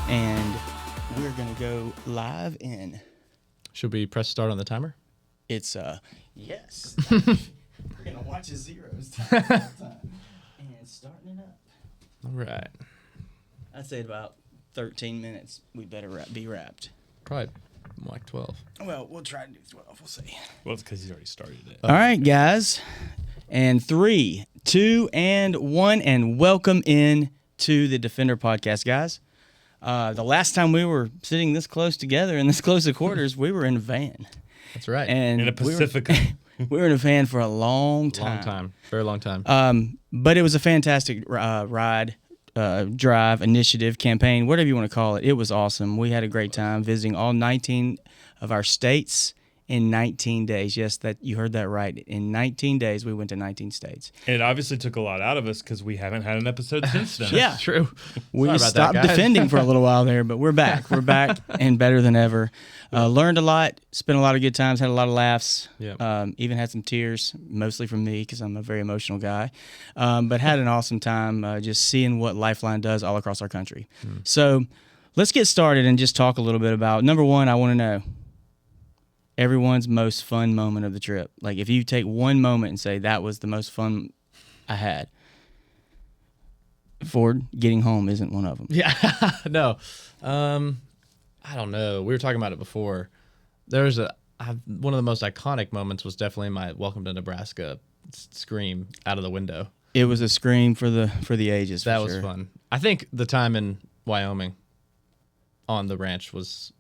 and we're going to go live in. Should we press start on the timer? It's, yes. We're going to watch his zeros time. And starting it up. All right. I'd say about 13 minutes we better be wrapped. Probably like 12. Well, we'll try to do 12. We'll see. Well, it's because he's already started it. All right, guys. And 3, 2, and 1, and welcome in to the Defender Podcast, guys. The last time we were sitting this close together in this close of quarters, we were in a van. That's right. And In a Pacifica. We were in a van for a long time. Long time. Very long time. But it was a fantastic ride, drive, initiative, campaign, whatever you want to call it. It was awesome. We had a great time visiting all 19 of our states in 19 days. Yes, that you heard that right. In 19 days, we went to 19 states. And it obviously took a lot out of us because we haven't had an episode since then. Yeah. True. We Sorry about stopped that, guys. defending for a little while there, but we're back. We're back and better than ever. Learned a lot, spent a lot of good times, had a lot of laughs, even had some tears, mostly from me because I'm a very emotional guy, but had an awesome time just seeing what Lifeline does all across our country. So let's get started and just talk a little bit about, number one, I want to know everyone's most fun moment of the trip. Like if you take one moment and say that was the most fun I had. Ford, getting home isn't one of them. Yeah. No. I don't know. We were talking about it before. One of the most iconic moments was definitely my Welcome to Nebraska scream out of the window. It was a scream for the ages. That for was sure. fun. I think the time in Wyoming on the ranch was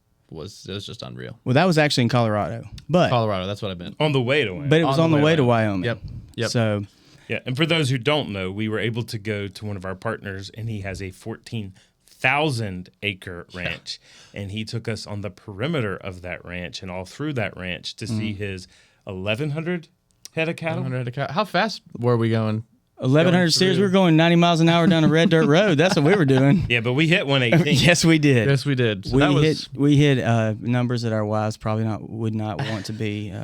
just unreal. Well, that was actually in Colorado, but Colorado, that's what I meant. On the way to Wyoming. but it was on the way to Wyoming. Yep. So Yeah, and for those who don't know, we were able to go to one of our partners, and he has a 14,000-acre ranch, and he took us on the perimeter of that ranch and all through that ranch to see his 1,100 head of cattle. 100 head of cattle. How fast were we going? 1,100 steers. We were going 90 miles an hour down a red dirt road. That's what we were doing. Yeah, but we hit 118. Yes, we did. Yes, we did. So We hit numbers that our wives probably would not want to be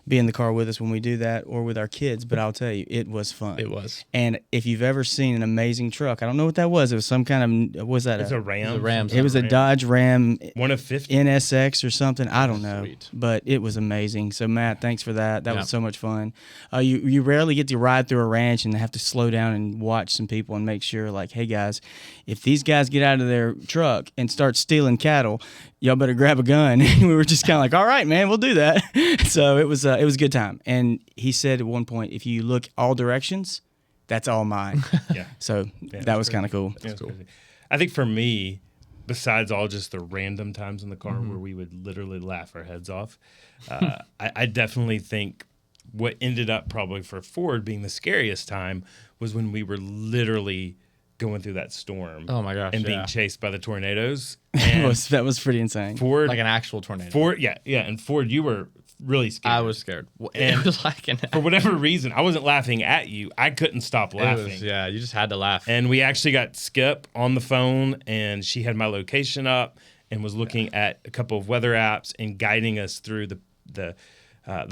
in the car with us when we do that, or with our kids. But I'll tell you, it was fun. It was. And if you've ever seen an amazing truck, I don't know what that was. It was some kind of It's a Ram. It was a Ram. It was a Dodge Ram. One of 50. NSX or something. I don't know. Sweet. But it was amazing. So, Matt, thanks for that. That Yeah. was so much fun. You rarely get to ride through a ranch and have to slow down and watch some people and make sure, like, hey, guys, if these guys get out of their truck and start stealing cattle, y'all better grab a gun. And we were just kind of like, all right, man, we'll do that. So it was a good time. And he said at one point, if you look all directions, that's all mine. Yeah. So that was kind of cool. Yeah, it's crazy. I think for me, besides all just the random times in the car where we would literally laugh our heads off, I definitely think what ended up probably for Ford being the scariest time was when we were literally going through that storm. Oh my gosh, and yeah. being chased by the tornadoes. And That was pretty insane. Ford, like an actual tornado. Ford, yeah, and Ford, you were really scared. I was scared. And It was like for whatever reason, I wasn't laughing at you. I couldn't stop laughing. You just had to laugh. And we actually got Skip on the phone, and she had my location up and was looking at a couple of weather apps and guiding us through the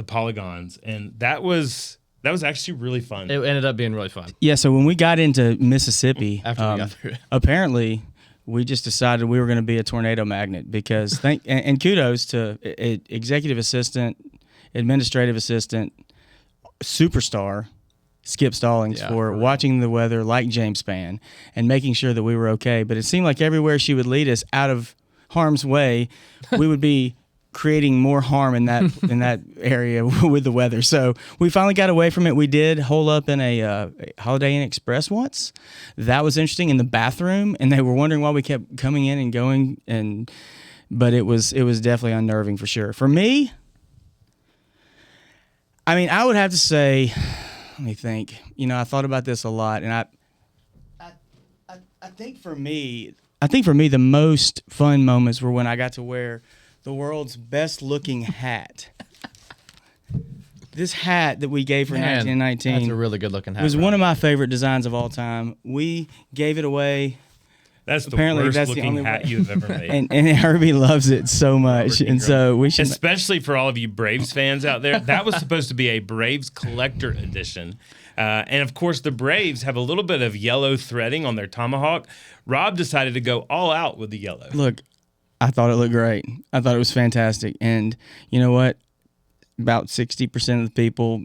polygons, and that was actually really fun. It ended up being really fun. Yeah, so when we got into Mississippi, After we got through it. apparently we just decided we were going to be a tornado magnet because and kudos to executive assistant, administrative assistant, superstar Skip Stallings for watching the weather like James Spann and making sure that we were okay. But it seemed like everywhere she would lead us out of harm's way, we would be creating more harm in that area with the weather. So we finally got away from it. We did hole up in a Holiday Inn Express once. That was interesting, in the bathroom, and they were wondering why we kept coming in and going. But it was definitely unnerving for sure. For me, I mean, I would have to say, let me think. I thought about this a lot, and I think for me, the most fun moments were when I got to wear the world's best looking hat. This hat that we gave for 1919. That's a really good looking hat. It was one of my favorite designs of all time. We gave it away That's the Apparently, worst that's the looking only hat way. you've ever made. And Herbie loves it so much, Robert and so we should. Especially for all of you Braves fans out there, that was supposed to be a Braves collector edition. And of course, the Braves have a little bit of yellow threading on their tomahawk. Rob decided to go all out with the yellow. Look, I thought it looked great. I thought it was fantastic. And you know what? About 60% of the people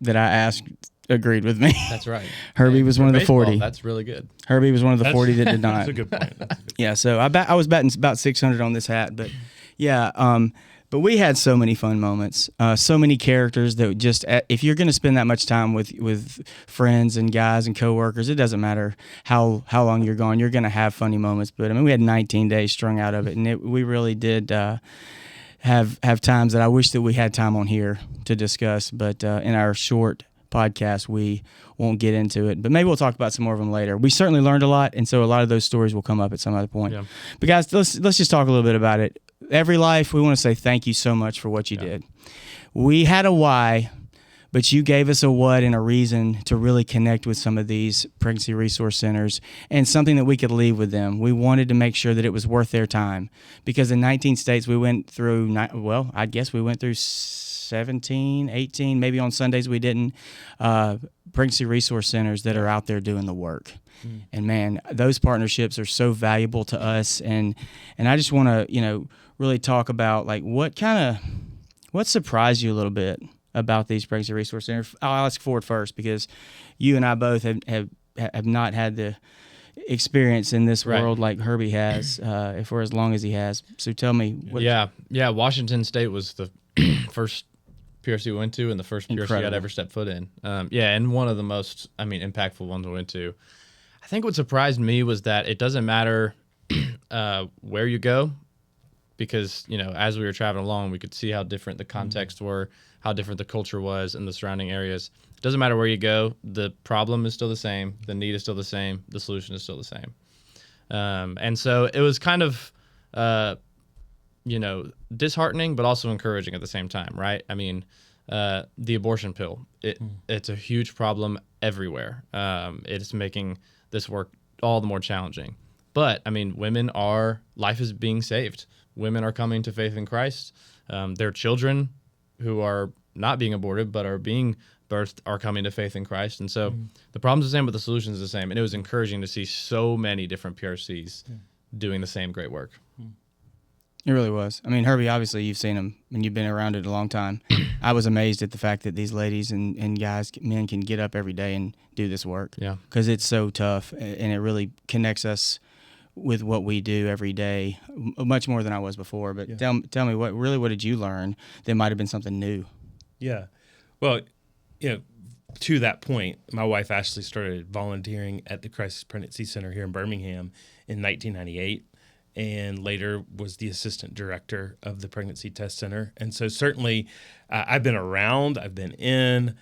that I asked agreed with me. That's right. Herbie was one of the Baseball, 40. That's really good. Herbie was one of the 40 that did not. That's a good point. Yeah, so I was betting about 600 on this hat, but yeah, but we had so many fun moments, so many characters that just if you're going to spend that much time with friends and guys and coworkers, it doesn't matter how long you're gone, you're going to have funny moments. But I mean, we had 19 days strung out of it, and we really did have times that I wish that we had time on here to discuss, but in our short podcast we won't get into it, but maybe we'll talk about some more of them later. We certainly learned a lot, and so a lot of those stories will come up at some other point. Yeah. But guys, let's just talk a little bit about it. EveryLife, we want to say thank you so much for what you did. We had a why, but you gave us a what and a reason to really connect with some of these pregnancy resource centers and something that we could leave with them. We wanted to make sure that it was worth their time, because in 19 states we went through, I guess we went through 17, 18, maybe on Sundays we didn't, pregnancy resource centers that are out there doing the work. And man, those partnerships are so valuable to us. And I just want to, really talk about like what surprised you a little bit about these pregnancy resource centers. I'll ask Ford first, because you and I both have not had the experience in this world like Herbie has for as long as he has. So tell me. Yeah. Washington State was the first PRC we went to, and the first PRC I'd ever stepped foot in. And one of the most, impactful ones we went to. I think what surprised me was that it doesn't matter where you go, because, as we were traveling along, we could see how different the context were, how different the culture was in the surrounding areas. It doesn't matter where you go. The problem is still the same. The need is still the same. The solution is still the same. And so it was kind of, disheartening, but also encouraging at the same time, right? I mean, the abortion pill, it's a huge problem everywhere. It's making this work all the more challenging. But, life is being saved. Women are coming to faith in Christ. Their children who are not being aborted but are being birthed are coming to faith in Christ. And so the problem's the same, but the solution's the same. And it was encouraging to see so many different PRCs doing the same great work. It really was. I mean, Herbie, obviously you've seen them and you've been around it a long time. I was amazed at the fact that these ladies and guys, men, can get up every day and do this work. Yeah. Because it's so tough, and it really connects us with what we do every day, much more than I was before. But tell me, what did you learn that might have been something new? Yeah. Well, to that point, my wife Ashley started volunteering at the Crisis Pregnancy Center here in Birmingham in 1998. And later was the assistant director of the Pregnancy Test Center. And so certainly I've been in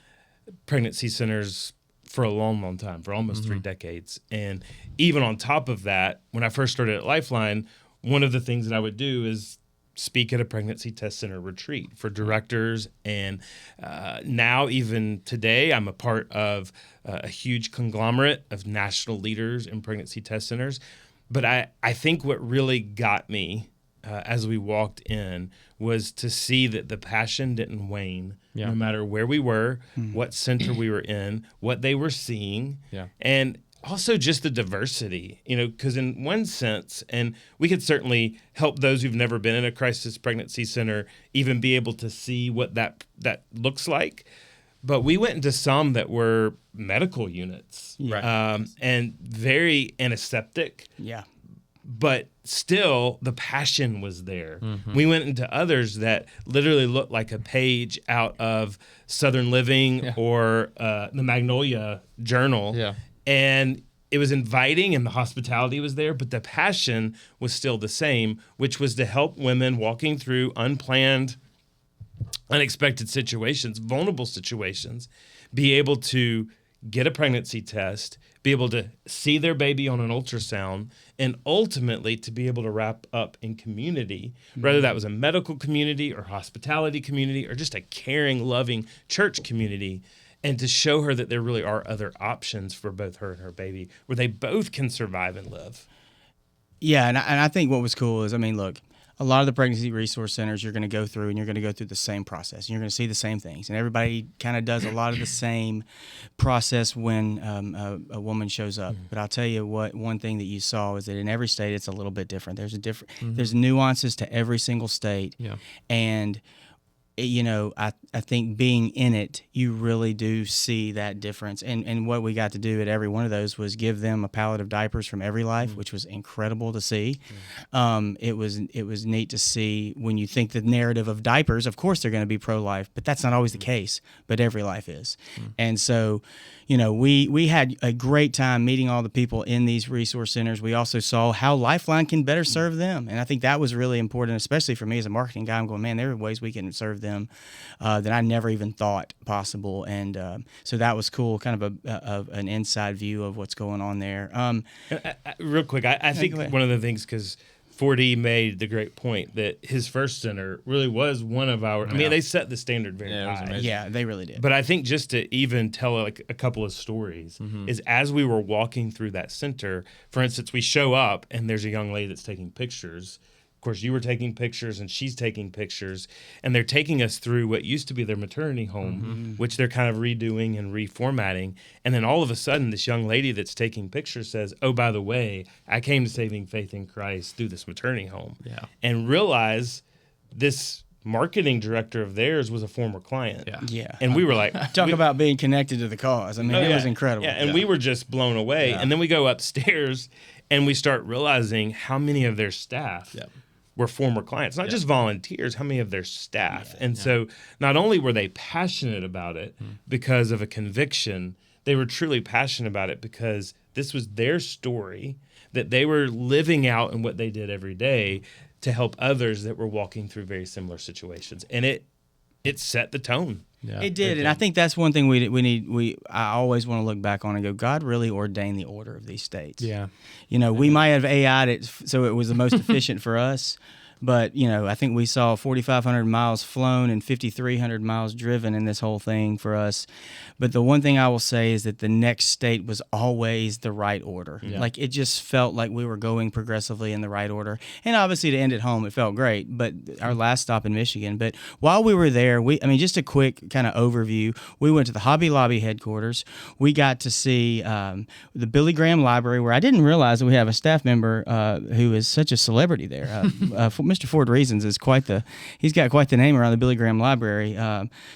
pregnancy centers for a long, long time, for almost 3 decades. And even on top of that, when I first started at Lifeline, one of the things that I would do is speak at a pregnancy test center retreat for directors. And now, even today, I'm a part of a huge conglomerate of national leaders in pregnancy test centers. But I think what really got me as we walked in was to see that the passion didn't wane, no matter where we were, what center we were in, what they were seeing, and also just the diversity, because in one sense, and we could certainly help those who've never been in a crisis pregnancy center even be able to see what that looks like. But we went into some that were medical units, and very antiseptic. Yeah. But still, the passion was there. We went into others that literally looked like a page out of Southern Living or the Magnolia Journal. Yeah. And it was inviting and the hospitality was there, but the passion was still the same, which was to help women walking through unplanned, unexpected situations, vulnerable situations, be able to get a pregnancy test, be able to see their baby on an ultrasound, and ultimately to be able to wrap up in community, whether that was a medical community or hospitality community or just a caring, loving church community, and to show her that there really are other options for both her and her baby where they both can survive and live. Yeah, and I think what was cool is, I mean, look, a lot of the pregnancy resource centers you're going to go through, and you're going to go through the same process, and you're going to see the same things, and everybody kind of does a lot of the same process when a woman shows up. But I'll tell you what, one thing that you saw is that in every state it's a little bit different. There's nuances to every single state, and I think being in it, you really do see that difference. And what we got to do at every one of those was give them a pallet of diapers from EveryLife, which was incredible to see. It was neat to see when you think the narrative of diapers, of course they're going to be pro-life, but that's not always the case. But EveryLife is. And so, we had a great time meeting all the people in these resource centers. We also saw how Lifeline can better serve them. And I think that was really important, especially for me as a marketing guy. I'm going, man, there are ways we can serve them that I never even thought possible. And so that was cool, kind of an inside view of what's going on there. Real quick, I think one of the things, because 4D made the great point that his first center really was one of our. I mean, they set the standard very high. Yeah, they really did. But I think just to even tell like a couple of stories is as we were walking through that center. For instance, we show up and there's a young lady that's taking pictures. Of course, you were taking pictures and she's taking pictures, and they're taking us through what used to be their maternity home, which they're kind of redoing and reformatting. And then all of a sudden, this young lady that's taking pictures says, "Oh, by the way, I came to saving faith in Christ through this maternity home." Yeah. And realize this marketing director of theirs was a former client. Yeah. And we were like, talk about being connected to the cause. I mean, it was incredible. Yeah, and we were just blown away. Yeah. And then we go upstairs and we start realizing how many of their staff were former clients, not just volunteers, how many of their staff. And so not only were they passionate about it because of a conviction, they were truly passionate about it because this was their story that they were living out in what they did every day to help others that were walking through very similar situations. And it set the tone. Yeah, it did, and I think that's one thing we need. I always want to look back on and go, God really ordained the order of these states. Yeah, we might have AI'd it so it was the most efficient for us, but I think we saw 4,500 miles flown and 5,300 miles driven in this whole thing for us. But the one thing I will say is that the next state was always the right order. Yeah. Like it just felt like we were going progressively in the right order. And obviously to end at home, it felt great. But our last stop in Michigan. But while we were there, just a quick kind of overview. We went to the Hobby Lobby headquarters. We got to see the Billy Graham Library, where I didn't realize that we have a staff member who is such a celebrity there. Mr. Ford Reasons is he's got quite the name around the Billy Graham Library.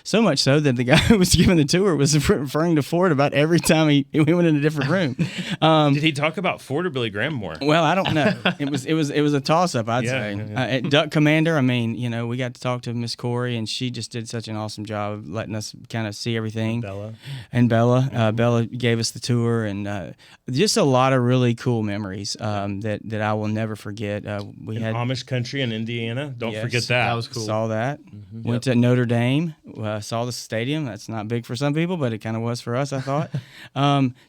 So much so that the guy who was giving the tour was referring to Ford about every time we went in a different room. Did he talk about Ford or Billy Graham more? Well, I don't know. It was a toss up, I'd say. At Duck Commander, we got to talk to Miss Corey, and she just did such an awesome job of letting us kind of see everything. Bella. Bella gave us the tour, and just a lot of really cool memories that I will never forget. We had Amish country in Indiana. Don't forget that. That was cool. Saw that. Went to Notre Dame. Saw the stadium. That's not big for some people, but it kind of was for us, I thought.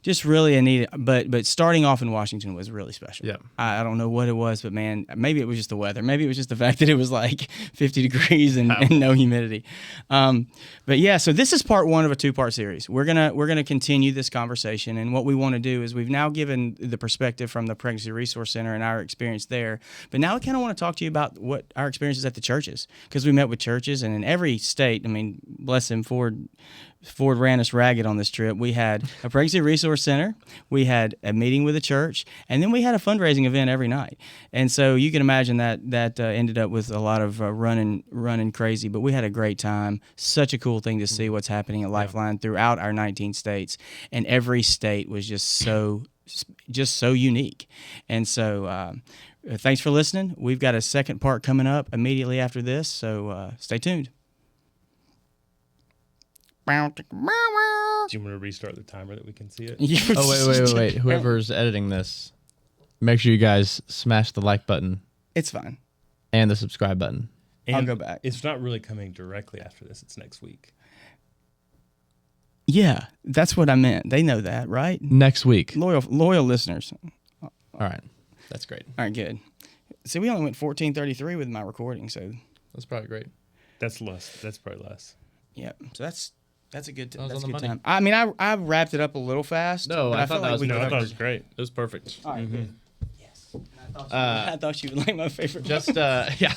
Just really a neat. But starting off in Washington was really special. Yeah. I don't know what it was, but man, maybe it was just the weather. Maybe it was just the fact that it was like 50 degrees and no humidity. But yeah, so this is part one of a two-part series. We're gonna continue this conversation, and what we want to do is we've now given the perspective from the Pregnancy Resource Center and our experience there. But now I kind of want to talk to you about what our experiences at the churches, because we met with churches, and in every state, bless him, Ford ran us ragged on this trip. We had a Pregnancy Resource Center, we had a meeting with a church, and then we had a fundraising event every night. And so you can imagine that ended up with a lot of running crazy, but we had a great time. Such a cool thing to see what's happening at Lifeline throughout our 19 states, and every state was just so unique. And so thanks for listening. We've got a second part coming up immediately after this, so stay tuned. Do you want to restart the timer that we can see it? Oh, wait. Whoever's editing this, make sure you guys smash the like button. It's fine. And the subscribe button. And I'll go back. It's not really coming directly after this. It's next week. Yeah, that's what I meant. They know that, right? Next week. Loyal listeners. All right. That's great. All right, good. See, we only went 14:33 with my recording, so That's probably great. That's less. That's probably less. Yeah. So that's a good That was that's a on good the money. time. I wrapped it up a little fast. No, but I thought felt that was we No, I covered- thought it was great. It was perfect. All right, good. Yes. I thought you would like my favorite. Just yeah,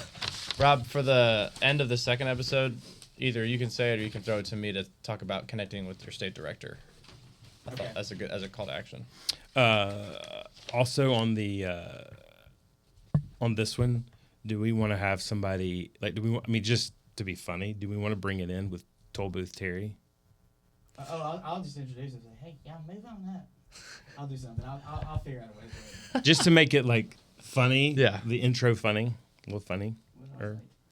Rob. For the end of the second episode, either you can say it or you can throw it to me to talk about connecting with your state director. I thought that's as a call to action. Also on the on this one, do we want to have somebody like? Do we? I mean, just to be funny, do we want to bring it in with Toll Booth Terry? I'll just introduce him and say, hey, yeah, move on that. I'll do something. I'll figure out a way for it. Just to make it like funny. Yeah. The intro funny, a little funny. Or